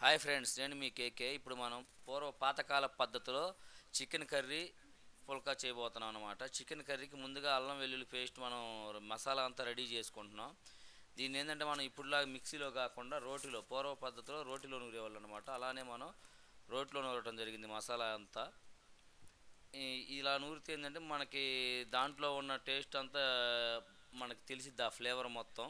Hi friends, నేను మీ కేకే. ఇప్పుడు మనం పాతకాల పద్ధతిలో చికెన్ కర్రీ పుల్కా చేయబోతున్నాం అనమాట. చికెన్ కర్రీకి ముందుగా అల్లం వెల్లుల్లి పేస్ట్ మనం మసాలా అంతా రెడీ చేసుకుంటున్నాం. దీన్ని ఏంటంటే మనం ఇప్పుడులాగా మిక్సీలో కాకుండా రోటిలో పూర్వ పద్ధతిలో రోటిలో నూరేవాళ్ళు అనమాట. అలానే మనం రోటిలో నూరటం జరిగింది మసాలా అంతా. ఇలా నూరితే ఏంటంటే మనకి దాంట్లో ఉన్న టేస్ట్ అంతా మనకి తెలిసిద్ది, ఆ ఫ్లేవర్ మొత్తం.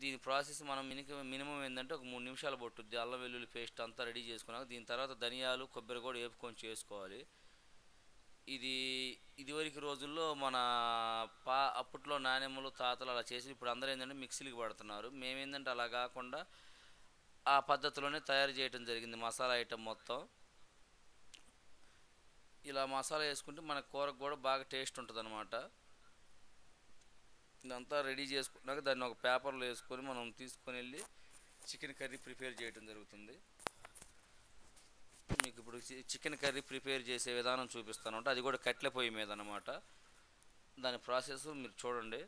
దీని ప్రాసెస్ మనం మినిమం ఏంటంటే ఒక 3 నిమిషాలు పట్టుద్ది. అల్లం వెల్లుల్లి పేస్ట్ అంతా రెడీ చేసుకున్నాక దీని తర్వాత ధనియాలు కొబ్బరి కూడా వేపుకొని చేసుకోవాలి. ఇదివరకు రోజుల్లో మన అప్పట్లో నానమ్మలు తాతలు అలా చేసి, ఇప్పుడు అందరూ ఏంటంటే మిక్సీలకు పడుతున్నారు. మేమేంటంటే అలా కాకుండా ఆ పద్ధతిలోనే తయారు చేయడం జరిగింది. మసాలా ఐటెం మొత్తం ఇలా మసాలా వేసుకుంటే మన కూరకు కూడా బాగా టేస్ట్ ఉంటుంది అన్నమాట. ఇదంతా రెడీ చేసుకున్నాక దాన్ని ఒక పేపర్లో వేసుకొని మనం తీసుకొని వెళ్ళి చికెన్ కర్రీ ప్రిపేర్ చేయడం జరుగుతుంది. మీకు ఇప్పుడు చికెన్ కర్రీ ప్రిపేర్ చేసే విధానం చూపిస్తాను. అది కూడా కట్టెల పొయ్యి మీద అన్నమాట. దాని ప్రాసెస్ మీరు చూడండి.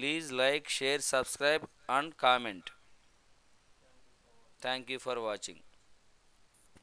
Please like, share, subscribe and comment. Thank you for watching.